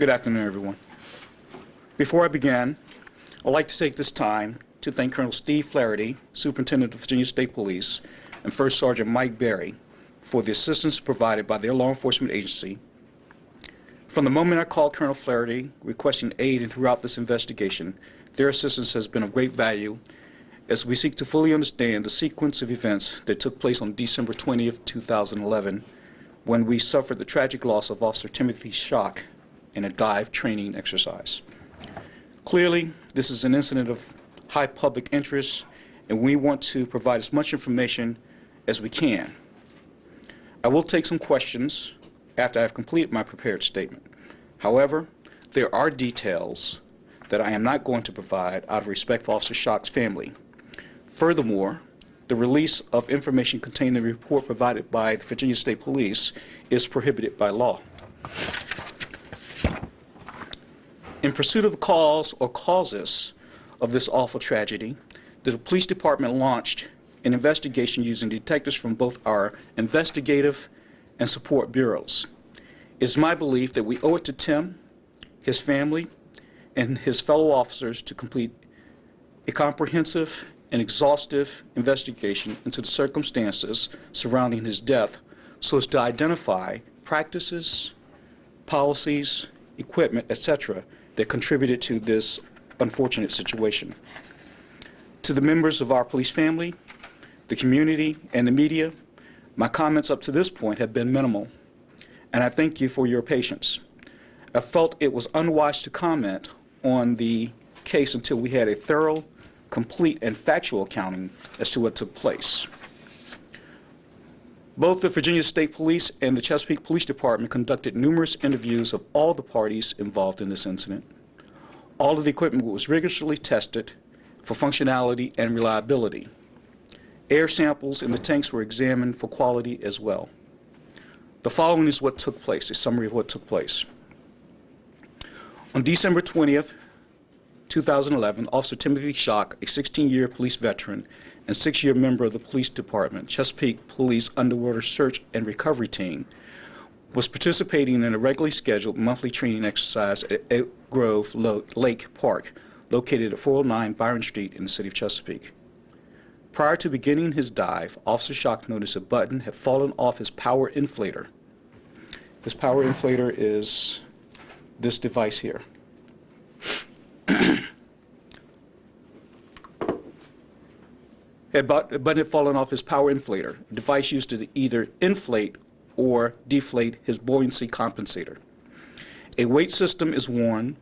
Good afternoon, everyone. Before I begin, I'd like to take this time to thank Colonel Steve Flaherty, Superintendent of Virginia State Police, and First Sergeant Mike Berry for the assistance provided by their law enforcement agency. From the moment I called Colonel Flaherty requesting aid and throughout this investigation, their assistance has been of great value as we seek to fully understand the sequence of events that took place on December 20th, 2011, when we suffered the tragic loss of Officer Timothy Schock in a dive training exercise. Clearly, this is an incident of high public interest, and we want to provide as much information as we can. I will take some questions after I have completed my prepared statement. However, there are details that I am not going to provide out of respect for Officer Schock's family. Furthermore, the release of information contained in the report provided by the Virginia State Police is prohibited by law. In pursuit of the cause or causes of this awful tragedy, the police department launched an investigation using detectives from both our investigative and support bureaus. It's my belief that we owe it to Tim, his family, and his fellow officers to complete a comprehensive and exhaustive investigation into the circumstances surrounding his death so as to identify practices, policies, equipment, etc., that contributed to this unfortunate situation. To the members of our police family, the community, and the media, my comments up to this point have been minimal, and I thank you for your patience. I felt it was unwise to comment on the case until we had a thorough, complete, and factual accounting as to what took place. Both the Virginia State Police and the Chesapeake Police Department conducted numerous interviews of all the parties involved in this incident. All of the equipment was rigorously tested for functionality and reliability. Air samples in the tanks were examined for quality as well. The following is what took place, a summary of what took place. On December 20th, 2011, Officer Timothy Schock, a 16-year police veteran and 6-year member of the police department, Chesapeake Police Underwater Search and Recovery Team, was participating in a regularly scheduled monthly training exercise at Oak Grove Lake Park, located at 409 Byron Street in the city of Chesapeake. Prior to beginning his dive, Officer Schock noticed a button had fallen off his power inflator. This power inflator is this device here. A button had fallen off his power inflator, a device used to either inflate or deflate his buoyancy compensator. A weight system is worn.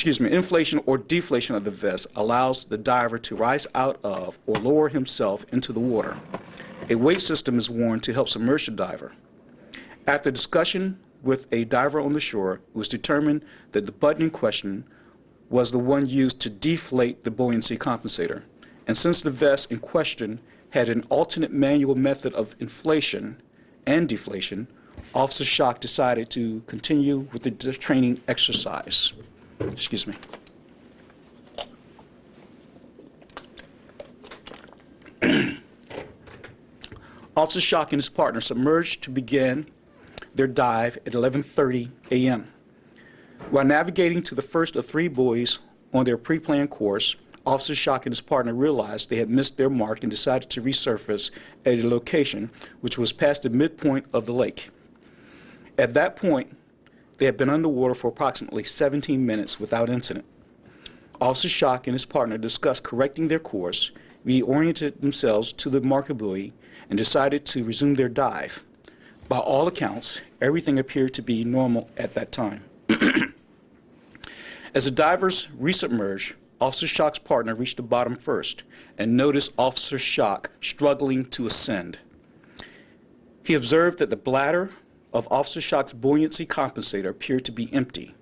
Inflation or deflation of the vest allows the diver to rise out of or lower himself into the water. A weight system is worn to help submerge the diver. After discussion with a diver on the shore, it was determined that the button in question was the one used to deflate the buoyancy compensator. And since the vest in question had an alternate manual method of inflation and deflation, Officer Schock decided to continue with the training exercise. Excuse me. Officer Schock and his partner submerged to begin their dive at 11:30 a.m. While navigating to the first of 3 buoys on their pre-planned course, Officer Schock and his partner realized they had missed their mark and decided to resurface at a location which was past the midpoint of the lake. At that point, they had been underwater for approximately 17 minutes without incident. Officer Schock and his partner discussed correcting their course, reoriented themselves to the marker buoy, and decided to resume their dive. By all accounts, everything appeared to be normal at that time. As the divers resubmerged, Officer Schock's partner reached the bottom first and noticed Officer Schock struggling to ascend. He observed that the bladder of Officer Schock's buoyancy compensator appeared to be empty.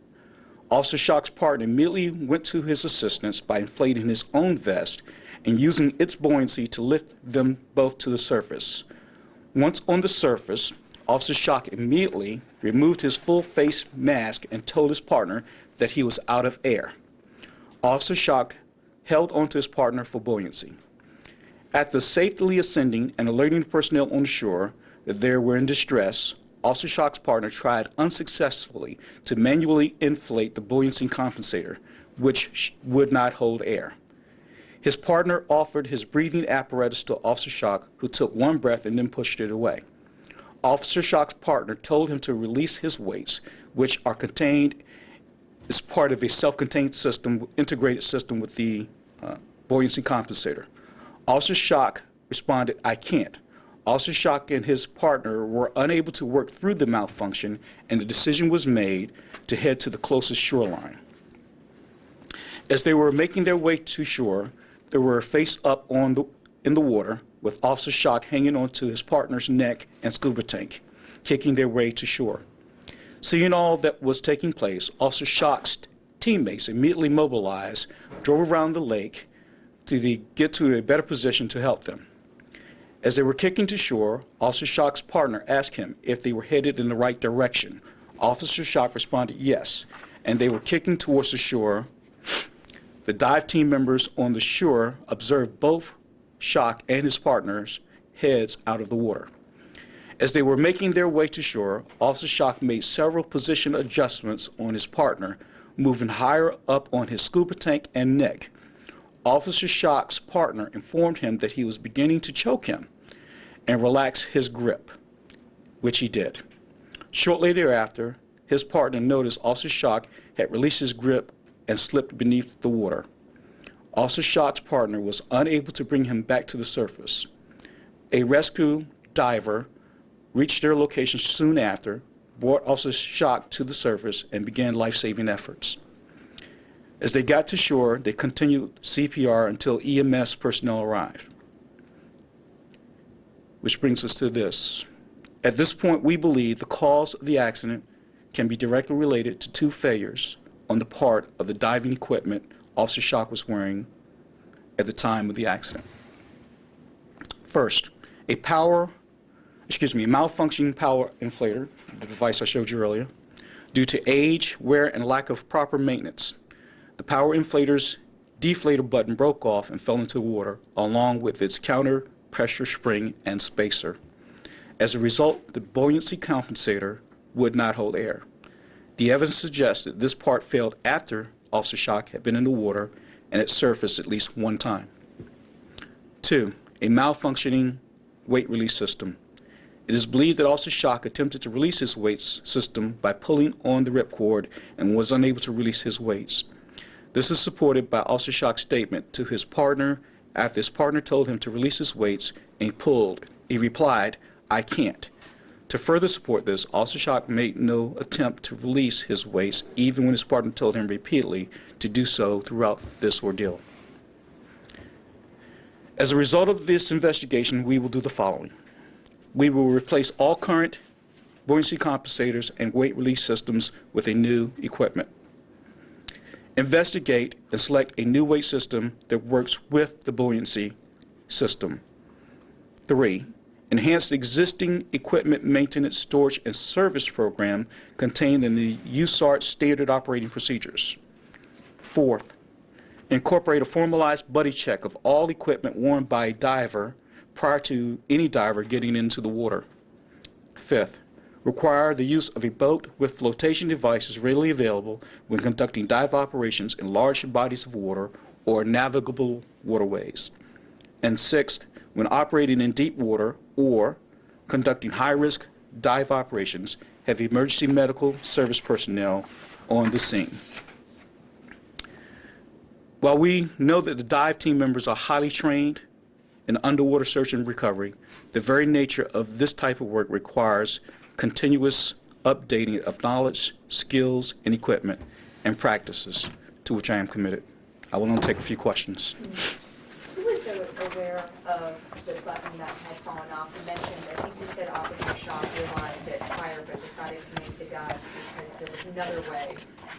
Officer Schock's partner immediately went to his assistance by inflating his own vest and using its buoyancy to lift them both to the surface. Once on the surface, Officer Schock immediately removed his full face mask and told his partner that he was out of air. Officer Schock held onto his partner for buoyancy. After safely ascending and alerting the personnel on the shore that they were in distress, Officer Schock's partner tried unsuccessfully to manually inflate the buoyancy compensator, which would not hold air. His partner offered his breathing apparatus to Officer Schock, who took one breath and then pushed it away. Officer Schock's partner told him to release his weights, which are contained as part of a self-contained system, integrated system with the buoyancy compensator. Officer Schock responded, "I can't." Officer Schock and his partner were unable to work through the malfunction, and the decision was made to head to the closest shoreline. As they were making their way to shore, they were face up in the water, with Officer Schock hanging onto his partner's neck and scuba tank, kicking their way to shore. Seeing all that was taking place, Officer Schock's teammates immediately mobilized, drove around the lake to get to a better position to help them. As they were kicking to shore, Officer Schock's partner asked him if they were headed in the right direction. Officer Schock responded yes, and they were kicking towards the shore. The dive team members on the shore observed both Schock and his partner's heads out of the water. As they were making their way to shore, Officer Schock made several position adjustments on his partner, moving higher up on his scuba tank and neck. Officer Schock's partner informed him that he was beginning to choke him and relax his grip, which he did. Shortly thereafter, his partner noticed Officer Schock had released his grip and slipped beneath the water. Officer Schock's partner was unable to bring him back to the surface. A rescue diver reached their location soon after, brought Officer Schock to the surface, and began life-saving efforts. As they got to shore, they continued CPR until EMS personnel arrived. Which brings us to this. At this point, we believe the cause of the accident can be directly related to two failures on the part of the diving equipment Officer Schock was wearing at the time of the accident. First, a malfunctioning power inflator, the device I showed you earlier, due to age, wear, and lack of proper maintenance. The power inflator's deflator button broke off and fell into the water, along with its counter pressure spring and spacer. As a result, the buoyancy compensator would not hold air. The evidence suggested this part failed after Officer Schock had been in the water and had surfaced at least one time. 2. A malfunctioning weight release system. It is believed that Officer Schock attempted to release his weights system by pulling on the ripcord and was unable to release his weights. This is supported by Officer Schock's statement to his partner after his partner told him to release his weights, and he replied, "I can't." To further support this, Officer Schock made no attempt to release his weights, even when his partner told him repeatedly to do so throughout this ordeal. As a result of this investigation, we will do the following. We will replace all current buoyancy compensators and weight release systems with a new equipment. Investigate and select a new weight system that works with the buoyancy system. 3. Enhance the existing equipment maintenance, storage, and service program contained in the USART standard operating procedures. 4th, incorporate a formalized buddy check of all equipment worn by a diver prior to any diver getting into the water. 5th, require the use of a boat with flotation devices readily available when conducting dive operations in large bodies of water or navigable waterways. And 6th, when operating in deep water or conducting high-risk dive operations, have emergency medical service personnel on the scene. While we know that the dive team members are highly trained in underwater search and recovery, the very nature of this type of work requires continuous updating of knowledge, skills, and equipment and practices, to which I am committed. I will now take a few questions. Who was aware of the button that had fallen off? You mentioned, I think you said Officer Schock realized it prior but decided to make the dive because there was another way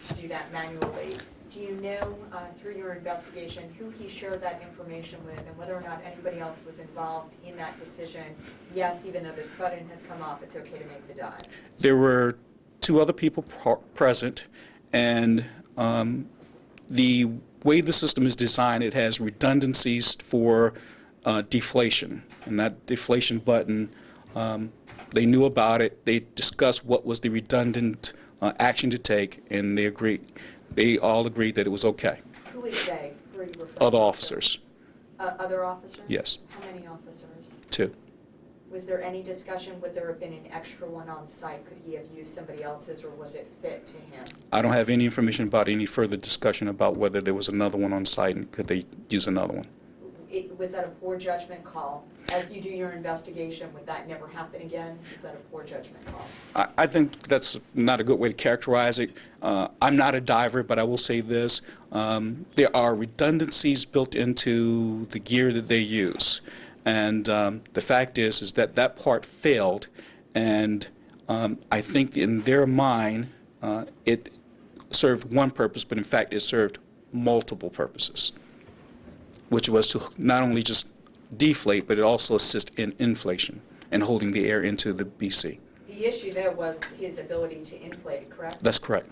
to do that manually. Do you know, through your investigation, who he shared that information with and whether or not anybody else was involved in that decision? Yes, even though this button has come off, it's okay to make the dive. There were 2 other people present, and the way the system is designed, it has redundancies for deflation, and that deflation button They knew about it. They discussed what was the redundant action to take, and they agreed. They all agreed that it was okay. Who is they? Who are you referring Other to? officers, Other officers? yes, How many officers? 2. Was there any discussion, would there have been an extra one on site? Could he have used somebody else's, or was it fit to him? I don't have any information about any further discussion about whether there was another one on site and could they use another one. Was that a poor judgment call? As you do your investigation, would that never happen again? Is that a poor judgment call? I think that's not a good way to characterize it. I'm not a diver, but I will say this. There are redundancies built into the gear that they use. And the fact is that that part failed, and I think in their mind it served one purpose, but in fact it served multiple purposes, which was to not only just deflate, but it also assist in inflation and holding the air into the BC. The issue there was his ability to inflate it, correct? That's correct.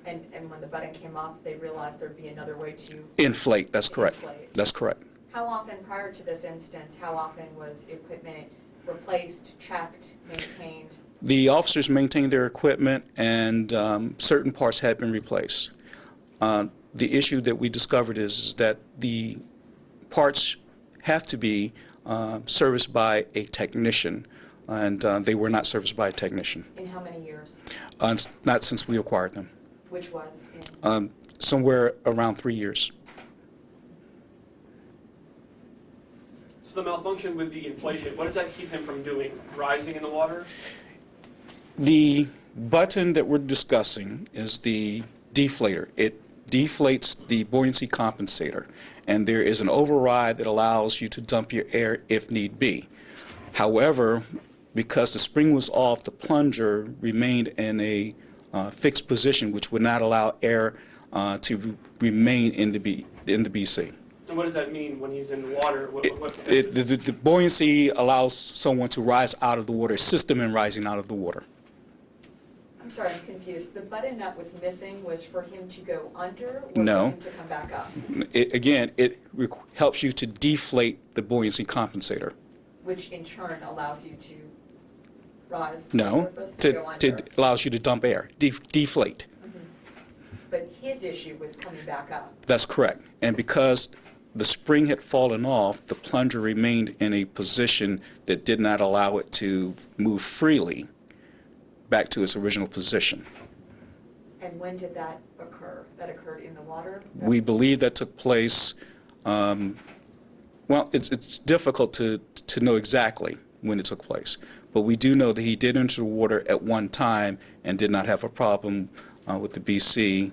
And when the button came off, they realized there'd be another way to Inflate, that's correct. inflate. That's correct. How often prior to this instance, how often was equipment replaced, checked, maintained? The officers maintained their equipment, and certain parts had been replaced. The issue that we discovered is that the parts have to be serviced by a technician, and they were not serviced by a technician. In how many years? Not since we acquired them. Which was in? Somewhere around 3 years. So the malfunction with the inflation, what does that keep him from doing? Rising in the water? The button that we're discussing is the deflator. It deflates the buoyancy compensator, and there is an override that allows you to dump your air if need be. However, because the spring was off, the plunger remained in a fixed position, which would not allow air to remain in the BC. And what does that mean when he's in the water? The buoyancy allows someone to rise out of the water, assist them in rising out of the water. I'm sorry, I'm confused. The button that was missing was for him to go under or No. for him to come back up? It helps you to deflate the buoyancy compensator. Which in turn allows you to rise to the No, surface, to go under? allows you to dump air, deflate. But his issue was coming back up. That's correct. And because the spring had fallen off, the plunger remained in a position that did not allow it to move freely back to its original position. And when did that occur? That occurred in the water? We believe that took place, well, it's difficult to know exactly when it took place, but we do know that he did enter the water at one time and did not have a problem with the BC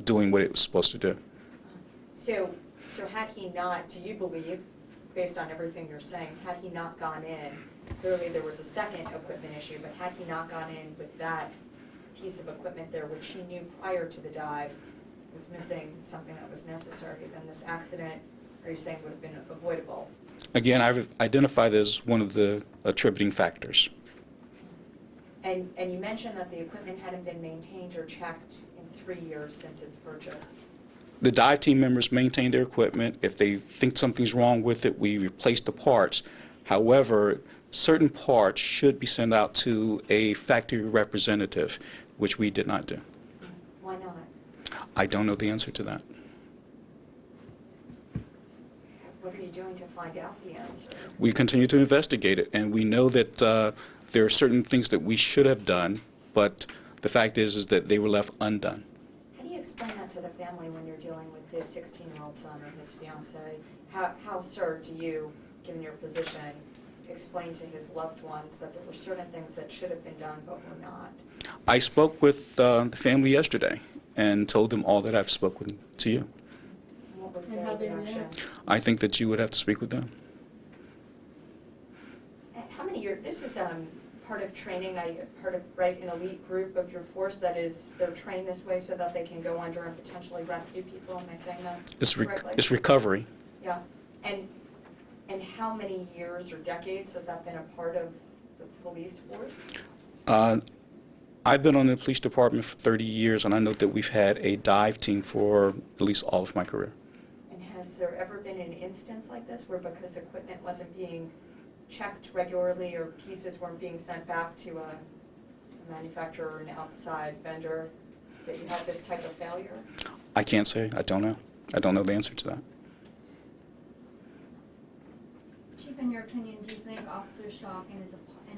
doing what it was supposed to do. So had he not, do you believe, based on everything you're saying, had he not gone in, clearly there was a second equipment issue, but had he not gone in with that piece of equipment there, which he knew prior to the dive was missing something that was necessary, then this accident, are you saying, would have been avoidable? Again, I've identified as one of the attributing factors. And you mentioned that the equipment hadn't been maintained or checked in 3 years since its purchase. The dive team members maintain their equipment. If they think something's wrong with it, we replace the parts. However, certain parts should be sent out to a factory representative, which we did not do. Why not? I don't know the answer to that. What are you doing to find out the answer? We continue to investigate it, and we know that there are certain things that we should have done, but the fact is that they were left undone. How do you explain that to the family when you're dealing with his 16-year-old son or his fiance? How, sir, do you, given your position, explain to his loved ones that there were certain things that should have been done but were not? I spoke with the family yesterday and told them all that I've spoken to you. What was their reaction? I think that you would have to speak with them. How many years, this is part of training, part of, right, an elite group of your force that is, they're trained this way so that they can go under and potentially rescue people, am I saying that correctly? It's recovery. Yeah, and how many years or decades has that been a part of the police force? I've been on the police department for 30 years, and I know that we've had a dive team for at least all of my career. And has there ever been an instance like this where because equipment wasn't being checked regularly or pieces weren't being sent back to a manufacturer or an outside vendor, that you had this type of failure? I can't say. I don't know. I don't know the answer to that. Chief, in your opinion, do you think Officer Schock and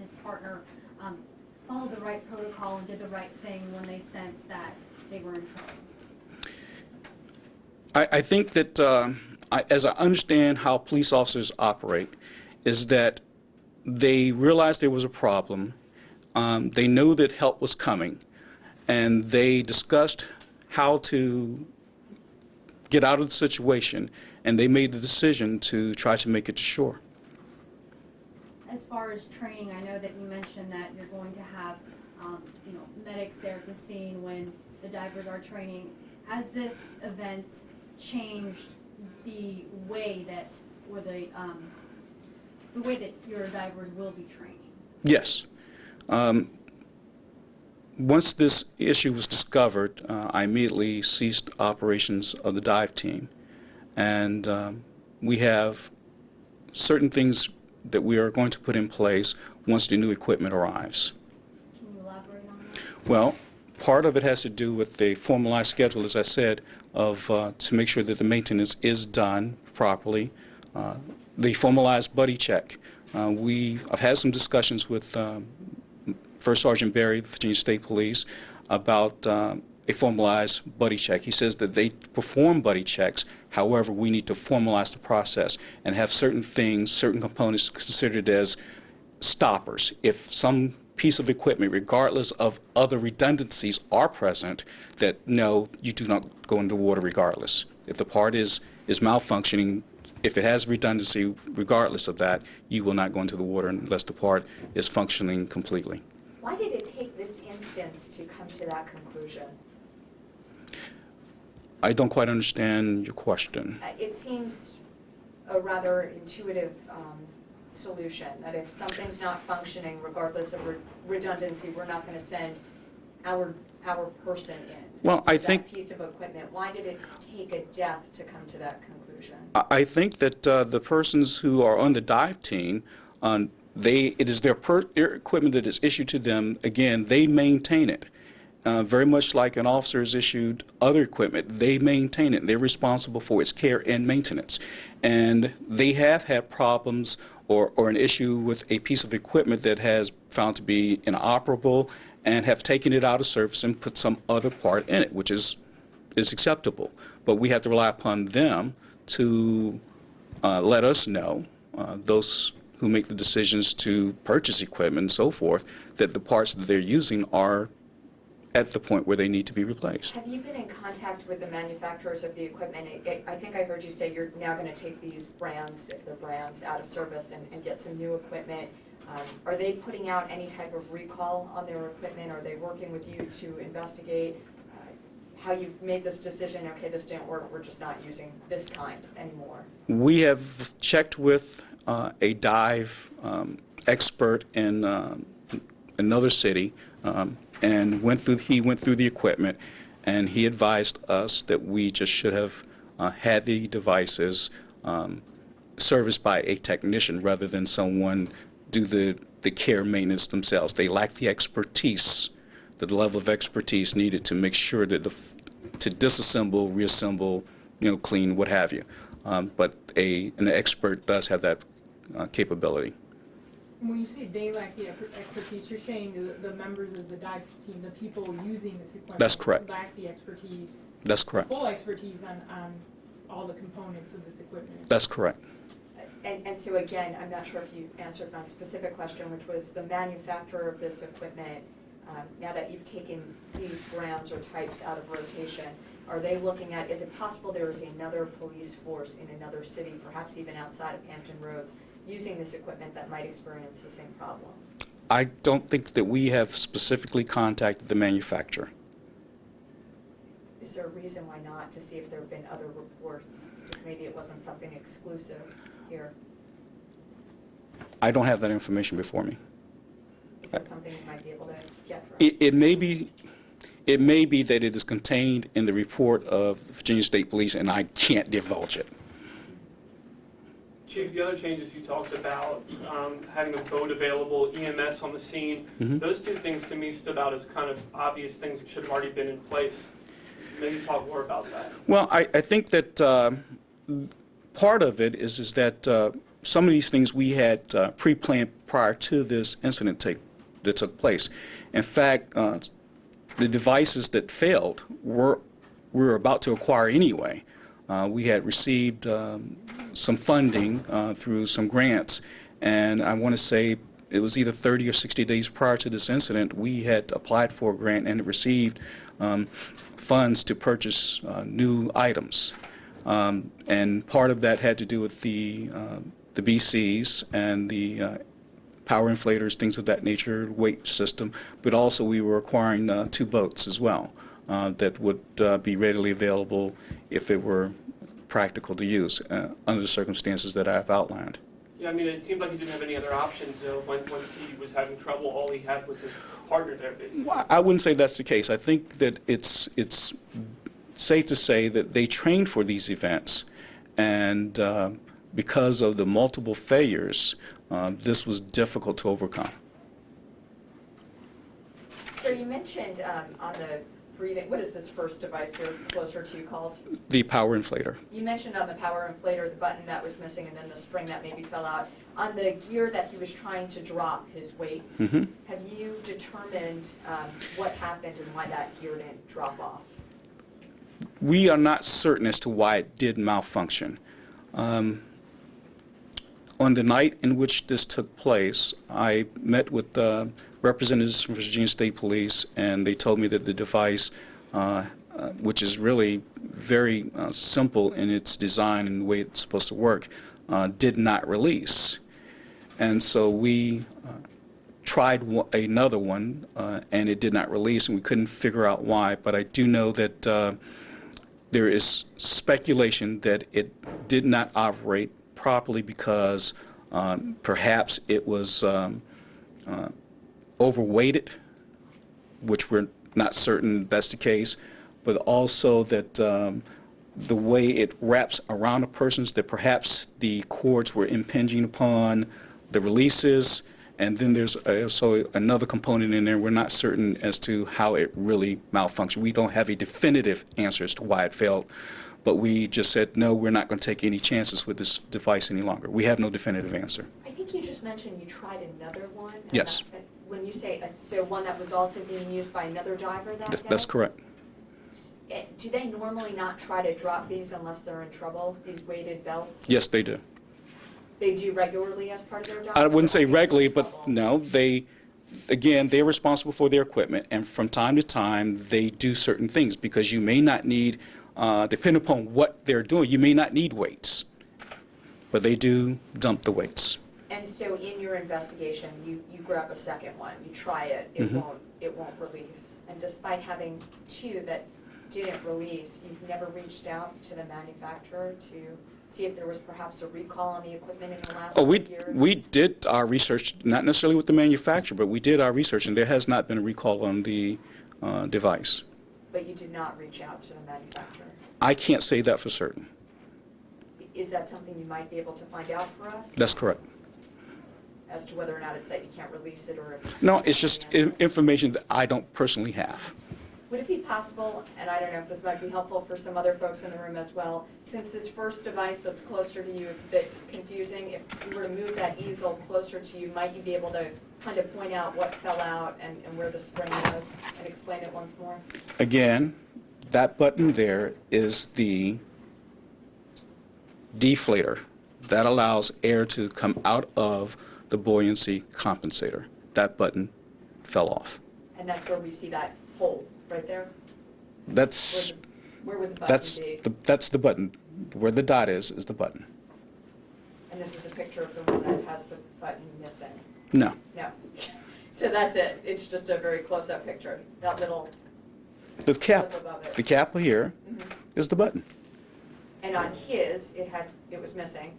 his partner followed the right protocol and did the right thing when they sensed that they were in trouble? I think that, as I understand how police officers operate, is that they realized there was a problem, they knew that help was coming, and they discussed how to get out of the situation, and they made the decision to try to make it to shore. As far as training, I know that you mentioned that you're going to have, medics there at the scene when the divers are training. Has this event changed the way that, or the way that your divers will be training? Yes. Once this issue was discovered, I immediately ceased operations of the dive team, and we have certain things that we are going to put in place once the new equipment arrives. Can you elaborate on that? Well, part of it has to do with the formalized schedule, as I said, of to make sure that the maintenance is done properly. The formalized buddy check. I've had some discussions with First Sergeant Barry, Virginia State Police, about a formalized buddy check. He says that they perform buddy checks. However, we need to formalize the process and have certain things, certain components considered as stoppers. If some piece of equipment, regardless of other redundancies, are present, that no, you do not go into water regardless. If the part is malfunctioning, if it has redundancy, regardless of that, you will not go into the water unless the part is functioning completely. Why did it take this instance to come to that conclusion? I don't quite understand your question. It seems a rather intuitive solution, that if something's not functioning, regardless of redundancy, we're not going to send our person in. Well, I think that piece of equipment. Why did it take a death to come to that conclusion? I think that the persons who are on the dive team, it is their equipment that is issued to them. Again, they maintain it. Very much like an officer is issued other equipment, they maintain it. They're responsible for its care and maintenance. And they have had problems or an issue with a piece of equipment that has found to be inoperable and have taken it out of service and put some other part in it, which is acceptable. But we have to rely upon them to let us know, those who make the decisions to purchase equipment and so forth, that the parts that they're using are at the point where they need to be replaced. Have you been in contact with the manufacturers of the equipment? I think I heard you say you're now going to take these brands, if they're brands, out of service and get some new equipment. Are they putting out any type of recall on their equipment? Are they working with you to investigate how you've made this decision, okay, this didn't work, we're just not using this kind anymore? We have checked with a dive expert in another city, and he went through the equipment, and he advised us that we just should have had the devices serviced by a technician rather than someone do the care maintenance themselves. They lack the expertise, the level of expertise needed to make sure that to disassemble, reassemble, clean, what have you. But an expert does have that capability. When you say they lack the expertise, you're saying the members of the dive team, the people using this equipment, That's correct. lack the expertise. That's correct. Full expertise on all the components of this equipment. That's correct. And so again, I'm not sure if you answered my specific question, which was the manufacturer of this equipment, now that you've taken these brands or types out of rotation, are they looking at, is it possible there is another police force in another city, perhaps even outside of Hampton Roads, using this equipment that might experience the same problem? I don't think that we have specifically contacted the manufacturer. Is there a reason why not, to see if there have been other reports, if maybe it wasn't something exclusive here? I don't have that information before me. Is that something you might be able to get from? It may be that it is contained in the report of the Virginia State Police, and I can't divulge it. Chief, the other changes you talked about, having a boat available, EMS on the scene, those two things to me stood out as kind of obvious things that should have already been in place. Maybe talk more about that. Well, I think that part of it is that some of these things we had pre-planned prior to this incident that took place. In fact, the devices that failed we were about to acquire anyway. We had received some funding through some grants, and I want to say it was either 30 or 60 days prior to this incident, we had applied for a grant and received funds to purchase new items. And part of that had to do with the BCs and the power inflators, things of that nature, weight system, but also we were acquiring 2 boats as well that would be readily available if it were practical to use under the circumstances that I've outlined. Yeah, I mean, it seemed like he didn't have any other options. Once he was having trouble, all he had was his partner there, basically. Well, I wouldn't say that's the case. I think that it's safe to say that they trained for these events, and because of the multiple failures, this was difficult to overcome. So you mentioned on the breathing, what is this first device here closer to you called? The power inflator. You mentioned on the power inflator the button that was missing and then the spring that maybe fell out. On the gear that he was trying to drop his weights, have you determined what happened and why that gear didn't drop off? We are not certain as to why it did malfunction. On the night in which this took place, I met with representatives from Virginia State Police, and they told me that the device, which is really very simple in its design and the way it's supposed to work, did not release. And so we tried another one, and it did not release, and we couldn't figure out why. But I do know that there is speculation that it did not operate properly because perhaps it was overweighted, which we're not certain that's the case, but also that the way it wraps around a person's, that perhaps the cords were impinging upon the releases, and then there's also another component in there. We're not certain as to how it really malfunctioned. We don't have a definitive answer as to why it failed, but we just said, no, we're not going to take any chances with this device any longer. We have no definitive answer. I think you just mentioned you tried another one. Yes. When you say, so one that was also being used by another diver that day? That's correct. Do they normally not try to drop these unless they're in trouble, these weighted belts? Yes, they do. They do regularly as part of their job? I wouldn't say Or regularly, in but trouble? no, again, they're responsible for their equipment, and from time to time, they do certain things because you may not need, depending upon what they're doing, you may not need weights, but they do dump the weights. And so in your investigation, you grab a second one, you try it, it won't release. And despite having 2 that didn't release, you've never reached out to the manufacturer to see if there was perhaps a recall on the equipment in the last few years? We did our research, not necessarily with the manufacturer, but we did our research, and there has not been a recall on the device. But you did not reach out to the manufacturer? I can't say that for certain. Is that something you might be able to find out for us? That's correct. As to whether or not it's that you can't release it or if... No, it's just information that I don't personally have. Would it be possible, and I don't know if this might be helpful for some other folks in the room as well, since this first device that's closer to you, it's a bit confusing, if you were to move that easel closer to you, might you be able to kind of point out what fell out and where the spring was and explain it once more? Again, that button there is the deflator. That allows air to come out of the buoyancy compensator. That button fell off. And that's where we see that hole, right there? That's Where would the button be? that's the button. Where the dot is the button. And this is a picture of the one that has the button missing? No. No. So that's it. It's just a very close-up picture. That little The cap, flip above it. the cap here is the button. And on his, it was missing.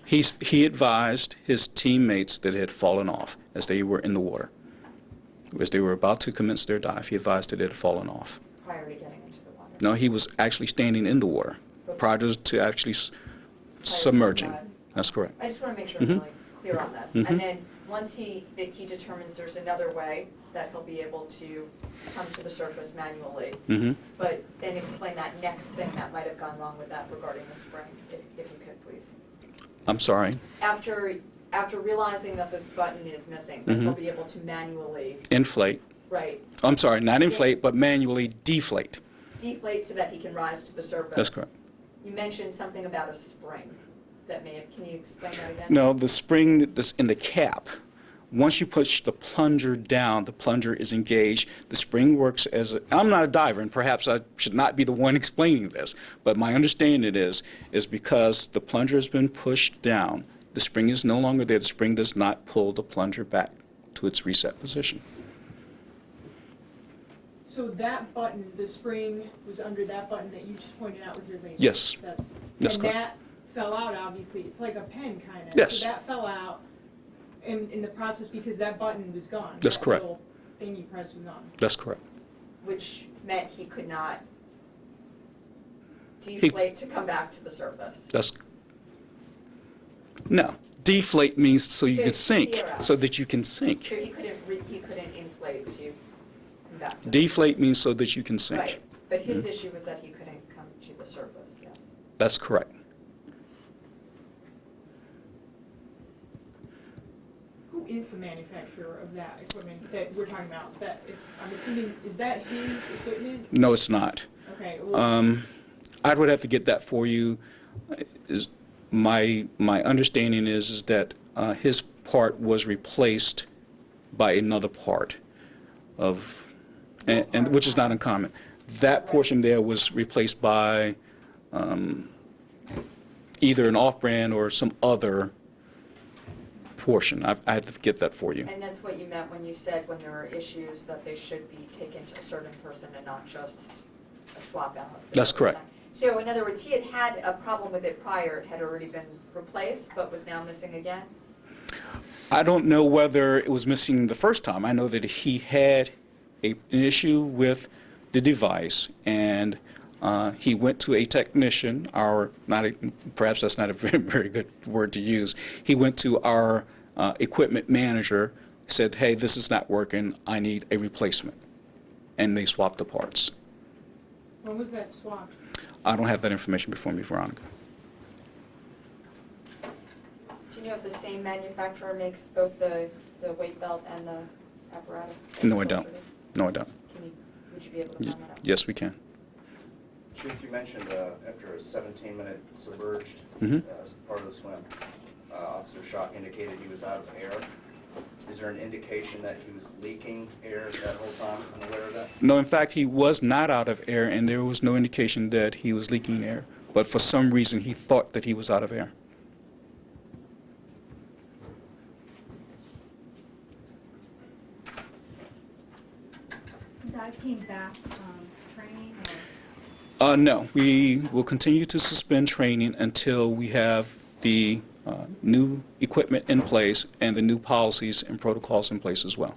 He advised his teammates that it had fallen off as they were in the water. As they were about to commence their dive, he advised that it had fallen off. Prior to getting into the water. No, he was actually standing in the water prior to actually submerging. dive. That's correct. I just want to make sure I'm Mhm. really clear on this. Mhm. And then, once he determines there's another way, that he'll be able to come to the surface manually. Mm-hmm. But then explain that next thing that might have gone wrong with that regarding the spring, if you could, please. I'm sorry. After realizing that this button is missing, then he'll be able to manually, Inflate. right, I'm sorry, not inflate, but manually deflate. deflate so that he can rise to the surface. That's correct. You mentioned something about a spring that may have, can you explain that again? No, the spring that's in the cap, once you push the plunger down, the plunger is engaged. The spring works as a, I'm not a diver, and perhaps I should not be the one explaining this, but my understanding is because the plunger has been pushed down, the spring is no longer there. The spring does not pull the plunger back to its reset position. So that button, the spring was under that button that you just pointed out with your laser? Yes. That's and correct. that fell out, obviously. It's like a pen, kind of. Yes. So that fell out in the process because that button was gone. That's that correct. little thing you pressed was gone. That's correct. Which meant he could not deflate to come back to the surface. No. Deflate means so you So can sink, yeah. so that you can sink. So he couldn't inflate to come back to Deflate means so that you can sink. Right, but his issue was that he couldn't come to the surface, yes. That's correct. Who is the manufacturer of that equipment that we're talking about? I'm assuming, is that his equipment? No, it's not. Okay, well, I would have to get that for you. My understanding is that his part was replaced by another part of, and which is not uncommon. That portion there was replaced by either an off-brand or some other portion. I had to get that for you. And that's what you meant when you said when there are issues that they should be taken to a certain person and not just a swap out. That's correct. So in other words, he had a problem with it prior, it had already been replaced, but was now missing again? I don't know whether it was missing the first time. I know that he had an issue with the device, and he went to a technician, perhaps that's not a very, very good word to use. He went to our equipment manager, said, hey, this is not working, I need a replacement. And they swapped the parts. when was that swapped? I don't have that information before me, Veronica. Do you know if the same manufacturer makes both the weight belt and the apparatus? No, I don't. No, I don't. Would you be able to find that out? Yes, we can. Chief, you mentioned after a 17-minute submerged Mhm. as part of the swim, Officer Schock indicated he was out of air. Is there an indication that he was leaking air that whole time? Unaware of that? No, in fact, he was not out of air, and there was no indication that he was leaking air. But for some reason, he thought that he was out of air. Is the dive team back training No, we will continue to suspend training until we have the new equipment in place and the new policies and protocols in place as well.